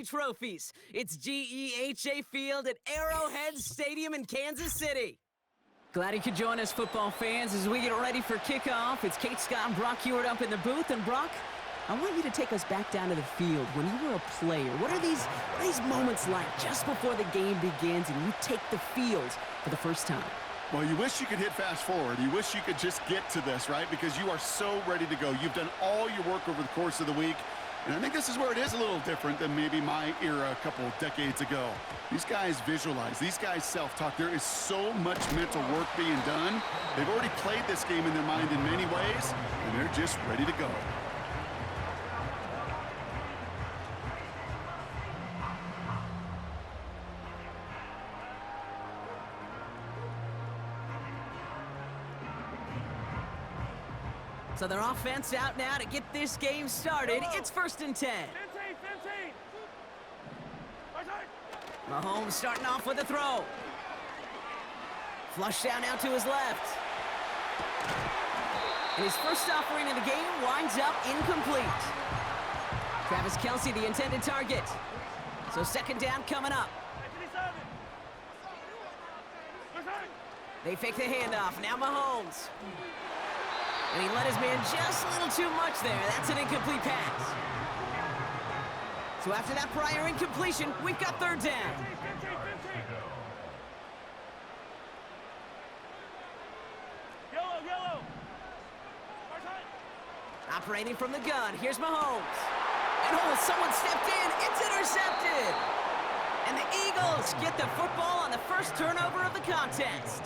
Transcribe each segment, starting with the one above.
Trophies. It's GEHA Field at Arrowhead Stadium in Kansas City. Glad you could join us, football fans, as we get ready for kickoff. It's Kate Scott and Brock Hewitt up in the booth. And Brock, I want you to take us back down to the field. When you were a player, what are these moments like just before the game begins and you take the field for the first time? Well, you wish you could hit fast forward. You wish you could just get to this, right? Because you are so ready to go. You've done all your work over the course of the week. And I think this is where it is a little different than maybe my era a couple of decades ago. These guys visualize. These guys self-talk. There is so much mental work being done. They've already played this game in their mind in many ways, and they're just ready to go. So their offense out now to get this game started. It's 1st and 10. 15. Mahomes starting off with a throw. Flush down now to his left. And his first offering of the game winds up incomplete. Travis Kelce, the intended target. So 2nd down coming up. They fake the handoff. Now Mahomes. And he let his man just a little too much there. That's an incomplete pass. So after that prior incompletion, we've got 3rd down. 15. Yellow. Operating from the gun, here's Mahomes. And someone stepped in. It's intercepted. And the Eagles get the football on the first turnover of the contest.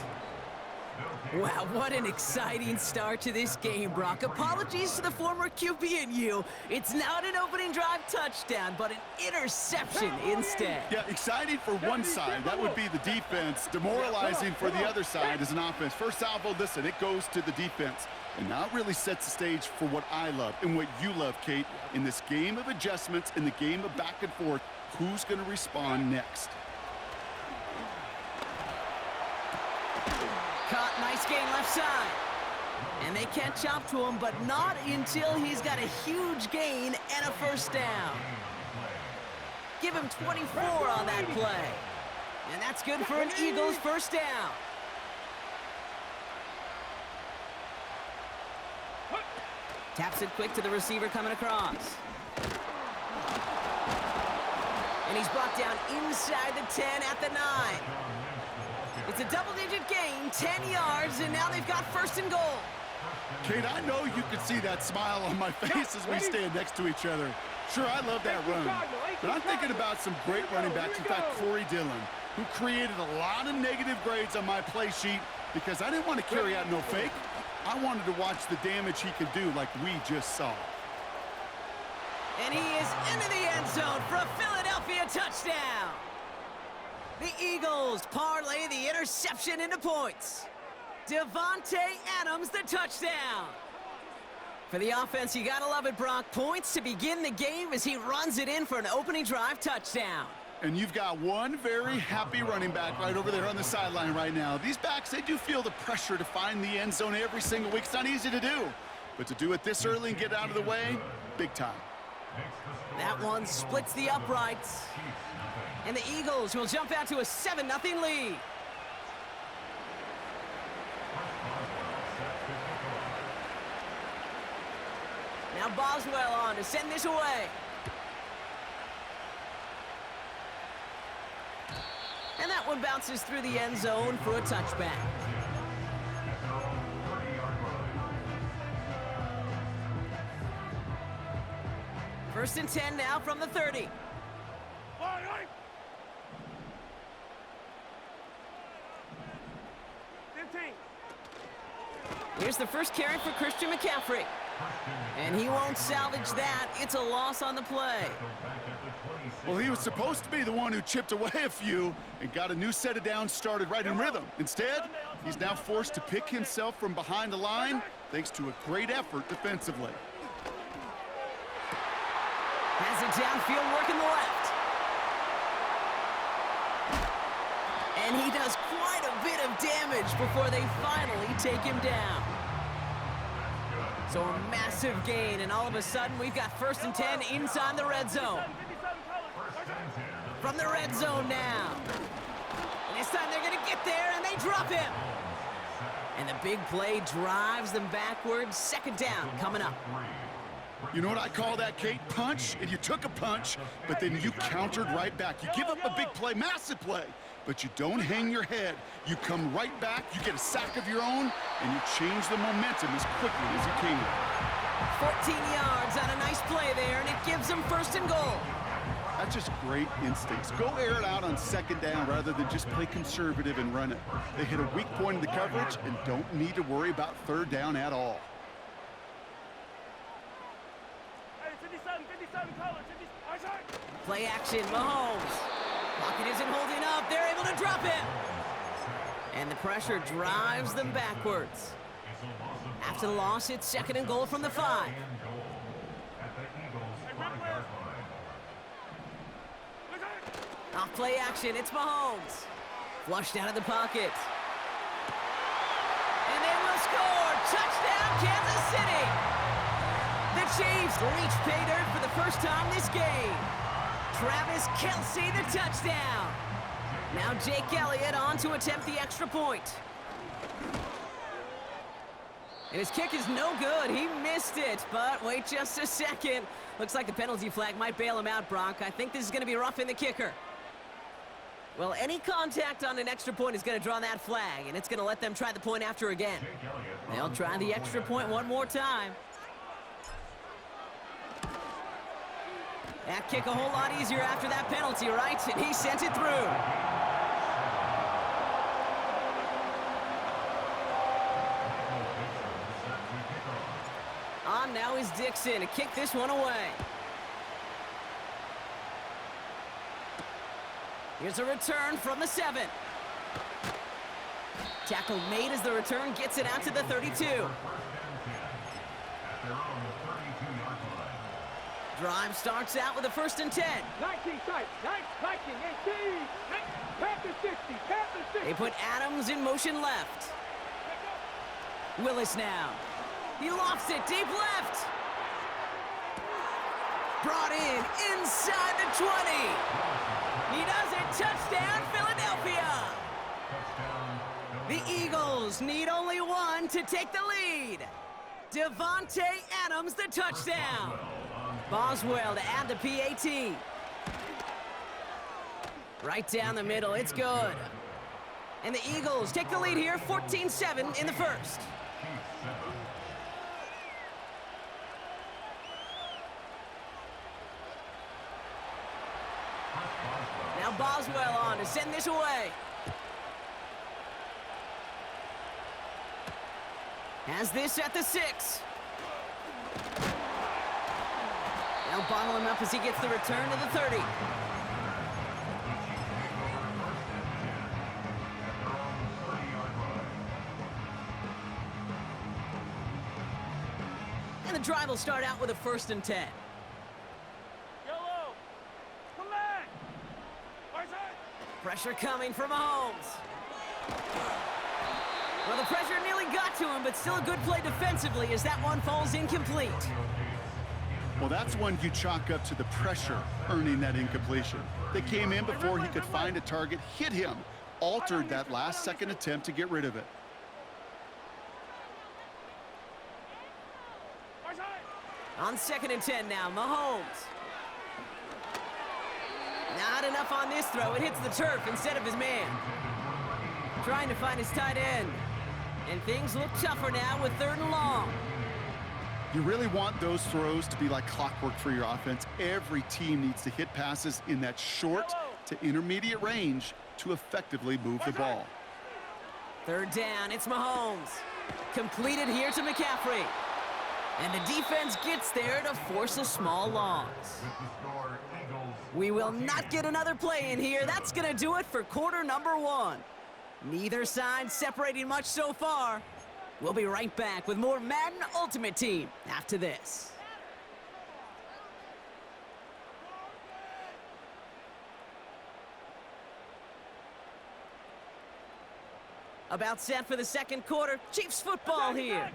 Wow, what an exciting start to this game, Brock. Apologies to the former QB and you. It's not an opening drive touchdown, but an interception instead. Yeah, exciting for one side. That would be the defense. Demoralizing for the other side as an offense. First salvo, listen, it goes to the defense. And now it really sets the stage for what I love and what you love, Kate, in this game of adjustments, in the game of back and forth. Who's going to respond next? Caught, nice gain left side. And they catch up to him, but not until he's got a huge gain and a 1st down. Give him 24 on that play. And that's good for an Eagles 1st down. Taps it quick to the receiver coming across. And he's brought down inside the 10 at the 9. It's a double-digit gain, 10 yards, and now they've got 1st and goal. Kate, I know you can see that smile on my face as we stand next to each other. Sure, I love that run, but I'm thinking about some great running backs. In fact, Corey Dillon, who created a lot of negative grades on my play sheet because I didn't want to carry out no fake. I wanted to watch the damage he could do like we just saw. And he is into the end zone for a Philadelphia touchdown. The Eagles parlay the interception into points. Devontae Adams, the touchdown. For the offense, you gotta love it, Brock. Points to begin the game as he runs it in for an opening drive touchdown. And you've got one very happy running back right over there on the sideline right now. These backs, they do feel the pressure to find the end zone every single week. It's not easy to do. But to do it this early and get out of the way, big time. That one splits the uprights. And the Eagles will jump out to a 7-0 lead. Now Boswell on to send this away. And that one bounces through the end zone for a touchback. First and 10 now from the 30. Here's the first carry for Christian McCaffrey. And he won't salvage that. It's a loss on the play. Well, he was supposed to be the one who chipped away a few and got a new set of downs started right in rhythm. Instead, he's now forced to pick himself from behind the line thanks to a great effort defensively. Has it downfield, working the left. And he does quite a bit of damage before they finally take him down. So a massive gain, and all of a sudden we've got 1st and 10 inside the red zone. from the red zone now. And this time they're going to get there, and they drop him. And the big play drives them backwards. Second down coming up. You know what I call that, Kate? Punch, and you took a punch, but then you countered right back. You give up a big play, massive play, but you don't hang your head. You come right back, you get a sack of your own, and you change the momentum as quickly as you can. 14 yards on a nice play there, and it gives them first and goal. That's just great instincts. Go air it out on second down rather than just play conservative and run it. They hit a weak point in the coverage and don't need to worry about third down at all. Hey, 57, color, 50, Play action, Mahomes. Pocket isn't holding up. They're able to drop him. And the pressure drives them backwards. After the loss, it's second and goal from the 5. Off play action, it's Mahomes. Flushed out of the pocket. And they will score! Touchdown, Kansas City! The Chiefs reach pay dirt for the first time this game. Travis Kelce, the touchdown. Now Jake Elliott on to attempt the extra point. And his kick is no good. He missed it, but wait just a second. Looks like the penalty flag might bail him out, Brock. I think this is going to be roughing the kicker. Well, any contact on an extra point is going to draw that flag, and it's going to let them try the point after again. They'll try the extra point one more time. That kick a whole lot easier after that penalty, right? And he sent it through. On now is Dixon to kick this one away. Here's a return from the 7. Tackle made as the return gets it out to the 32. Drive starts out with a 1st and 10. 19 tight, 19, 18, Panthers 60, Panthers 60. They put Adams in motion left. Willis now. He lofts it deep left. Brought in inside the 20. He does it. Touchdown, Philadelphia. The Eagles need only one to take the lead. Devontae Adams, the touchdown. Boswell to add the PAT. Right down the middle. It's good. And the Eagles take the lead here, 14-7 in the first. Now Boswell on to send this away. Has this at the 6. Now bottle him up as he gets the return to the 30. And the drive will start out with a 1st and 10. Yellow, come back. Right side. Pressure coming from Mahomes. Well, the pressure nearly got to him, but still a good play defensively as that one falls incomplete. Well, that's one you chalk up to the pressure earning that incompletion. They came in before he could find a target, hit him, altered that last second attempt to get rid of it. Right side. On 2nd and 10 now, Mahomes. Not enough on this throw. It hits the turf instead of his man. Trying to find his tight end. And things look tougher now with 3rd and long. You really want those throws to be like clockwork for your offense. Every team needs to hit passes in that short to intermediate range to effectively move the ball. 3rd down, it's Mahomes. Completed here to McCaffrey. And the defense gets there to force a small loss. We will not get another play in here. That's going to do it for quarter number 1. Neither side separating much so far. We'll be right back with more Madden Ultimate Team after this. About set for the 2nd quarter. Chiefs football here.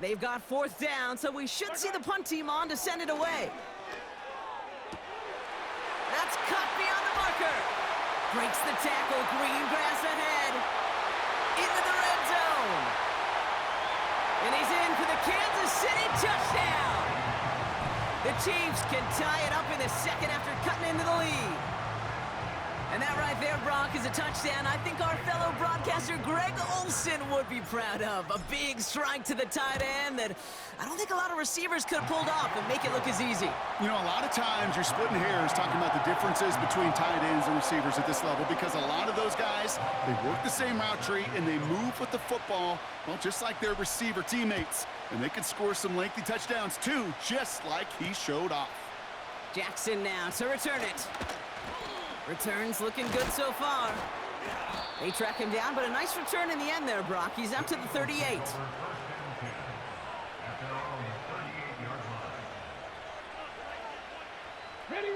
They've got 4th down, so we should see the punt team on to send it away. That's cut beyond the marker. Breaks the tackle, green grass ahead. Into the red zone. And he's in for the Kansas City touchdown. The Chiefs can tie it up in the second after cutting into the lead. And that right there, Brock, is a touchdown I think our fellow broadcaster Greg Olsen would be proud of. A big strike to the tight end that I don't think a lot of receivers could have pulled off and make it look as easy. You know, a lot of times you're splitting hairs talking about the differences between tight ends and receivers at this level because a lot of those guys, they work the same route tree and they move with the football, well, just like their receiver teammates. And they can score some lengthy touchdowns too, just like he showed off. Jackson now to return it. Returns looking good so far. They track him down, but a nice return in the end there, Brock. He's up to the 38. Ready.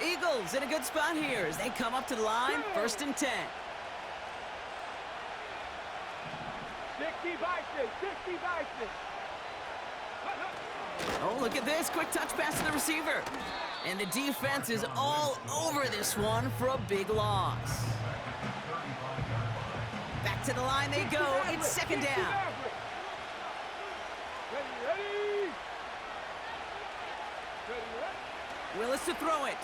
Eagles in a good spot here as they come up to the line, 1st and 10. 60 by 6, 60 by 6. Oh, look at this. Quick touch pass to the receiver. And the defense is all over this one for a big loss. Back to the line they go. It's 2nd down. Ready. Willis to throw it.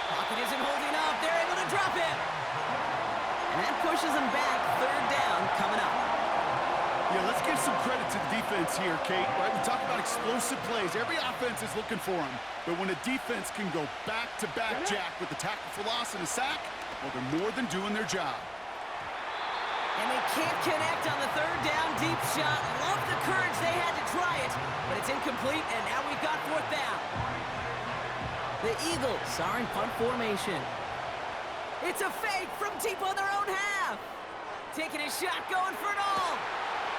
Pocket isn't holding up. They're able to drop it. And that pushes them back. 3rd down coming up. Yeah, let's give some credit to the defense here, Kate. Right? We talk about explosive plays. Every offense is looking for them. But when a defense can go back-to-back, Jack, with the tackle for loss and a sack, well, they're more than doing their job. And they can't connect on the 3rd down deep shot. Love the courage they had to try it, but it's incomplete, and now we've got 4th down. The Eagles are in punt formation. It's a fake from deep on their own half. Taking a shot, going for it all.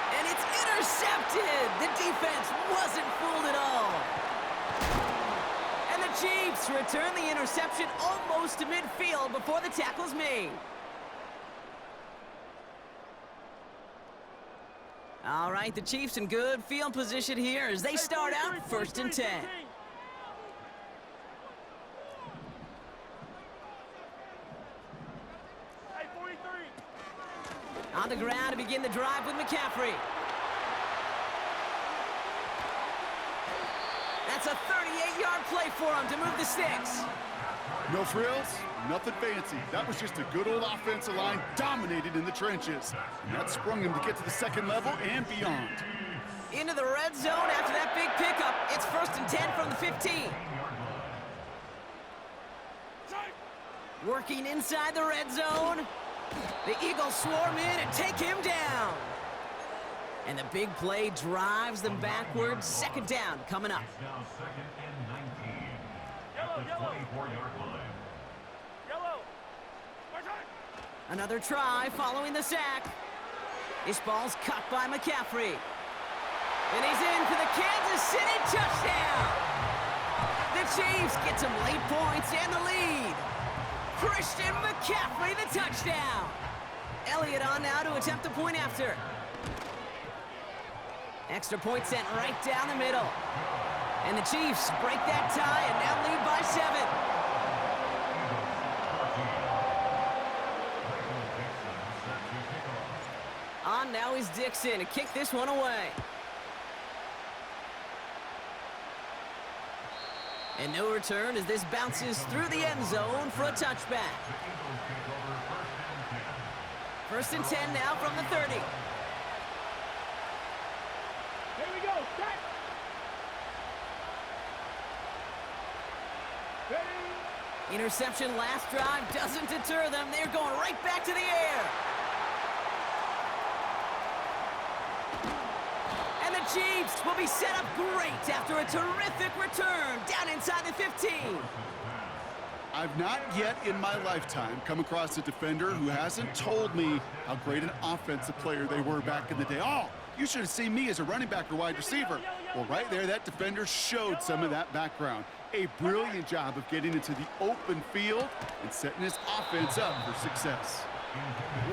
And it's intercepted. The defense wasn't fooled at all. And the Chiefs return the interception almost to midfield before the tackle's made. All right, the Chiefs in good field position here as they start out 1st and 10. On the ground to begin the drive with McCaffrey. That's a 38-yard play for him to move the sticks. No frills, nothing fancy. That was just a good old offensive line dominated in the trenches. And that sprung him to get to the 2nd level and beyond. Into the red zone after that big pickup. It's 1st and 10 from the 15. Working inside the red zone. The Eagles swarm in and take him down. And the big play drives them backwards. 2nd down coming up. Yellow. Another try following the sack. This ball's cut by McCaffrey. And he's in for the Kansas City touchdown. The Chiefs get some late points and the lead. Christian McCaffrey, the touchdown. Elliott on now to attempt the point after. Extra point sent right down the middle. And the Chiefs break that tie and now lead by 7. On now is Dixon to kick this one away. And no return as this bounces through the end zone for a touchback. 1st and 10 now from the 30. Here we go. Set. Ready. Interception last drive doesn't deter them. They're going right back to the air. And the Chiefs will be set up great after a terrific return down inside the 15. I've not yet in my lifetime come across a defender who hasn't told me how great an offensive player they were back in the day. Oh, you should have seen me as a running back or wide receiver. Well, right there, that defender showed some of that background. A brilliant job of getting into the open field and setting his offense up for success.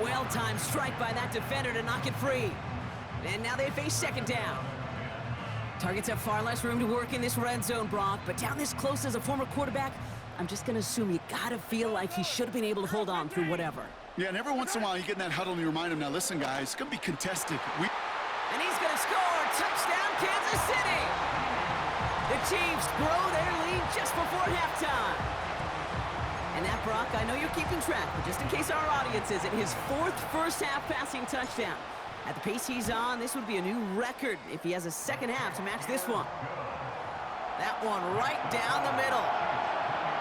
Well-timed strike by that defender to knock it free. And now they face 2nd down. Targets have far less room to work in this red zone, Brock, but down this close as a former quarterback, I'm just going to assume you got to feel like he should have been able to hold on through whatever. Yeah, and every once in a while you get in that huddle and you remind him, now listen, guys, it's going to be contested. And he's going to score. Touchdown, Kansas City. The Chiefs grow their lead just before halftime. And that, Brock, I know you're keeping track, but just in case our audience isn't, his 4th first-half passing touchdown. At the pace he's on, this would be a new record if he has a second half to match this one. That one right down the middle.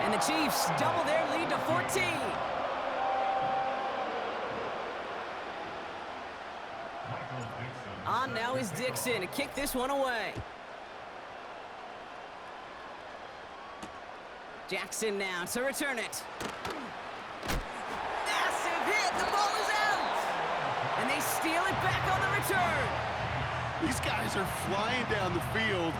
And the Chiefs double their lead to 14. On now is Dixon to kick this one away. Jackson now to return it. Massive hit, the ball is out! And they steal it back on the return. These guys are flying down the field.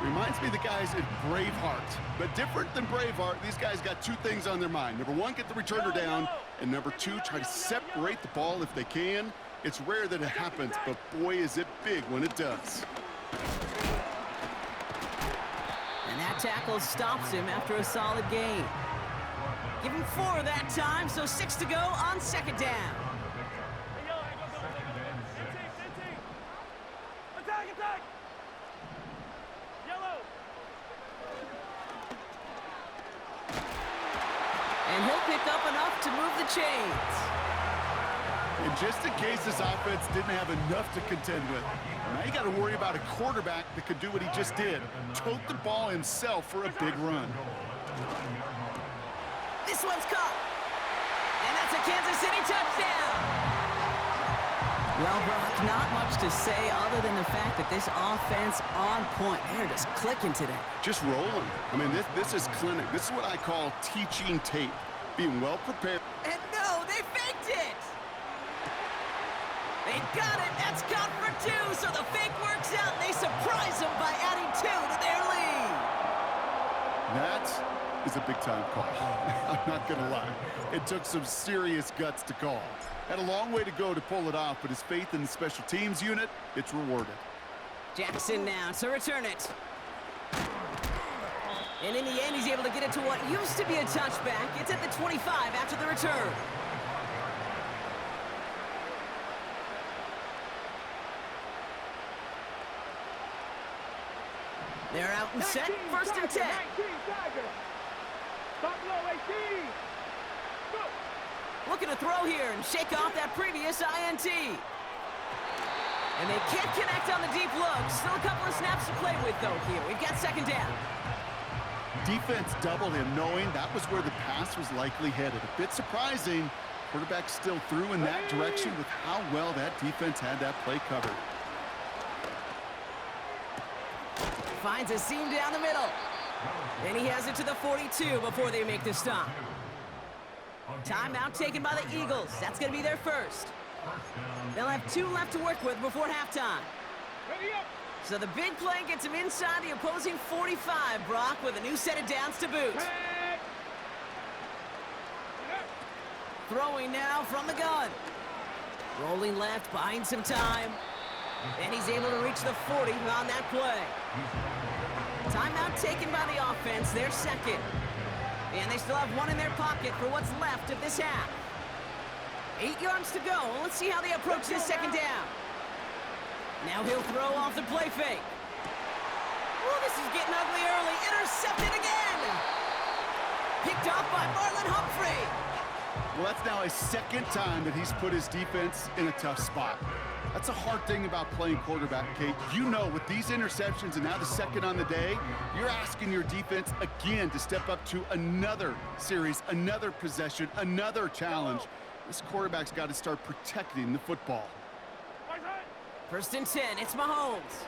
Reminds me of the guys at Braveheart. But different than Braveheart, these guys got 2 things on their mind. Number 1, get the returner down. And number 2, try to separate the ball if they can. It's rare that it happens, but boy, is it big when it does. And that tackle stops him after a solid gain. Give him 4 that time, so 6 to go on second down. Attack! Yellow! And he'll pick up enough to move the chains. And just in case this offense didn't have enough to contend with, now you got to worry about a quarterback that could do what he just did, tote the ball himself for a big run. This one's caught. And that's a Kansas City touchdown. Well, Brock, not much to say other than the fact that this offense on point. They're just clicking today. Just rolling. I mean, this is clinic. This is what I call teaching tape. Being well prepared. And no, they faked it. They got it. That's count for 2. So the fake works out. They surprise them by adding 2 to their lead. That is a big-time call. I'm not going to lie. It took some serious guts to call. Had a long way to go to pull it off, but his faith in the special teams unit, it's rewarded. Jackson now to return it. And in the end, he's able to get it to what used to be a touchback. It's at the 25 after the return. They're out and set, 1st and 10. Stop low, 18. Go. Looking to throw here and shake off that previous INT. And they can't connect on the deep look. Still a couple of snaps to play with, though, here. We've got second down. Defense doubled him, knowing that was where the pass was likely headed. A bit surprising. Quarterback still threw in that direction with how well that defense had that play covered. Finds a seam down the middle. And he has it to the 42 before they make the stop. Timeout taken by the Eagles. That's going to be their first. They'll have 2 left to work with before halftime. Ready up. So the big play gets him inside the opposing 45, Brock, with a new set of downs to boot. Throwing now from the gun. Rolling left, buying some time. And he's able to reach the 40 on that play. Timeout taken by the offense, their second. And they still have 1 in their pocket for what's left of this half. 8 yards to go. Let's see how they approach this second down. Now he'll throw off the play fake. Oh, this is getting ugly early. Intercepted again. Picked off by Marlon Humphrey. Well, that's now his 2nd time that he's put his defense in a tough spot. That's a hard thing about playing quarterback, Kate. You know, with these interceptions and now the 2nd on the day, you're asking your defense again to step up to another series, another possession, another challenge. This quarterback's got to start protecting the football. 1st and 10, it's Mahomes.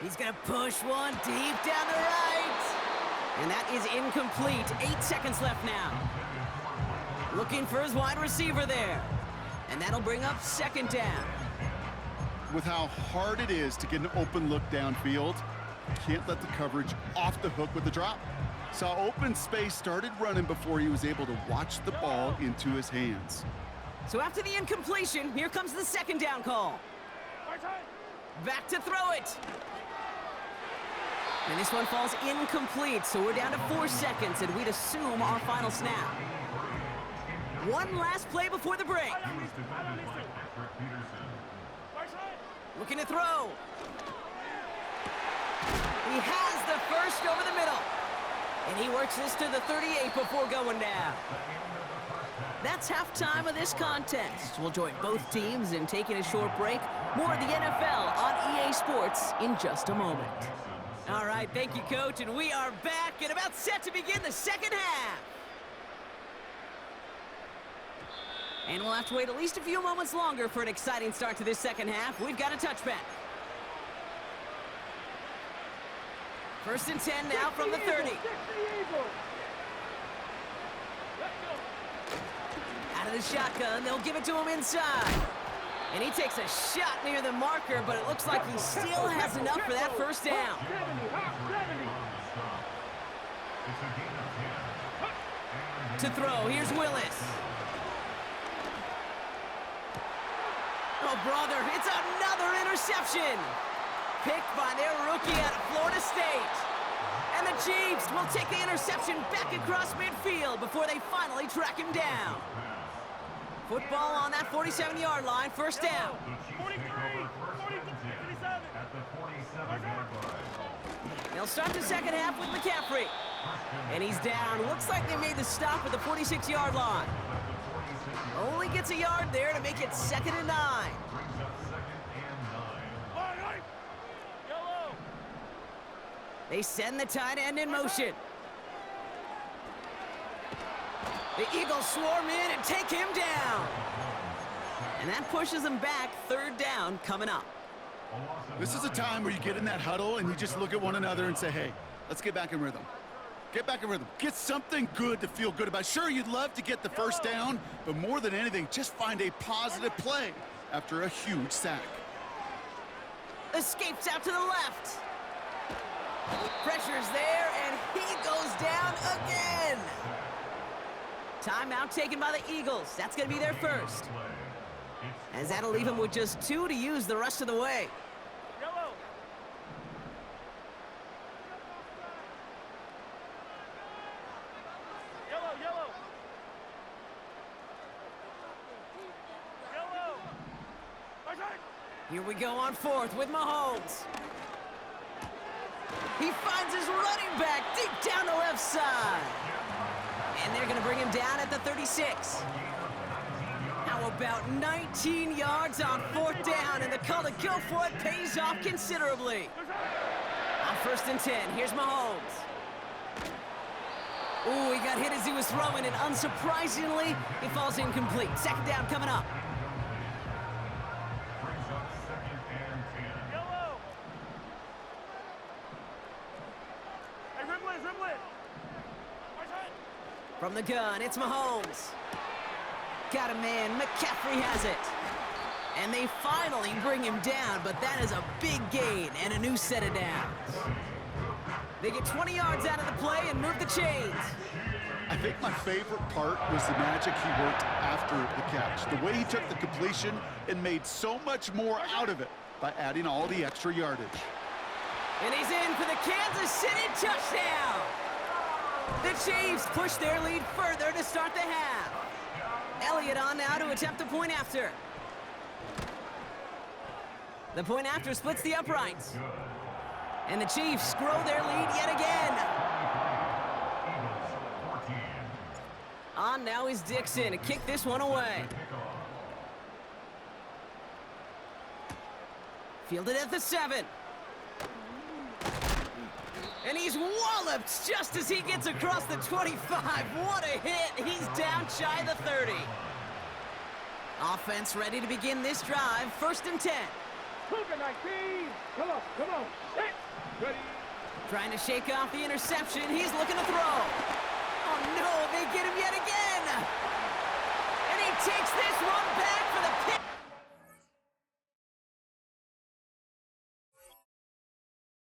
He's going to push one deep down the right. And that is incomplete. 8 seconds left now. Looking for his wide receiver there. And that'll bring up second down. With how hard it is to get an open look downfield, can't let the coverage off the hook with the drop. Saw open space, started running before he was able to watch the ball into his hands. So after the incompletion, here comes the second down call. Back to throw it. And this one falls incomplete, so we're down to 4 seconds, and we'd assume our final snap. One last play before the break. Looking to throw. He has the first over the middle. And he works this to the 38 before going down. That's halftime of this contest. We'll join both teams in taking a short break. More of the NFL on EA Sports in just a moment. All right, thank you, Coach, and we are back and about set to begin the second half. And we'll have to wait at least a few moments longer for an exciting start to this second half. We've got a touchback. First and 10 now from the 30. Out of the shotgun, they'll give it to him inside. And he takes a shot near the marker, but it looks like he still has enough for that first down. To throw, here's Willis. Oh, brother, it's another interception. Picked by their rookie out of Florida State. And the Chiefs will take the interception back across midfield before they finally track him down. Football on that 47-yard line, first down. 43, 47. They'll start the second half with McCaffrey. And he's down. Looks like they made the stop at the 46-yard line. Only gets a yard there to make it 2nd and 9. They send the tight end in motion. The Eagles swarm in and take him down. And that pushes them back, 3rd down coming up. This is a time where you get in that huddle and you just look at one another and say, hey, let's get back in rhythm. Get back in rhythm. Get something good to feel good about. Sure, you'd love to get the first down, but more than anything, just find a positive play after a huge sack. Escapes out to the left. Pressure's there, and he goes down again. Timeout taken by the Eagles. That's going to be their first. As that'll leave him with just 2 to use the rest of the way. Yellow. Yellow, yellow. Yellow. Here we go on 4th with Mahomes. He finds his running back deep down the left side. And they're going to bring him down at the 36. How about 19 yards on 4th down, and the call to go for it pays off considerably. On 1st and 10, here's Mahomes. Ooh, he got hit as he was throwing, and unsurprisingly, it falls incomplete. 2nd down coming up. Yellow. Hey, Ribley, Ribley. From the gun, it's Mahomes. Got a man, McCaffrey has it. And they finally bring him down, but that is a big gain and a new set of downs. They get 20 yards out of the play and move the chains. I think my favorite part was the magic he worked after the catch. The way he took the completion and made so much more out of it by adding all the extra yardage. And he's in for the Kansas City touchdown. The Chiefs push their lead further to start the half. Elliott on now to attempt the point after. The point after splits the uprights. And the Chiefs grow their lead yet again. On now is Dixon to kick this one away. Fielded at the 7. And he's walloped just as he gets across the 25. What a hit. He's down shy of the 30. Offense ready to begin this drive. 1st and 10. Cougar 19. Come on, come on. Hit. Ready. Trying to shake off the interception. He's looking to throw. Oh, no, they get him yet again. And he takes this one back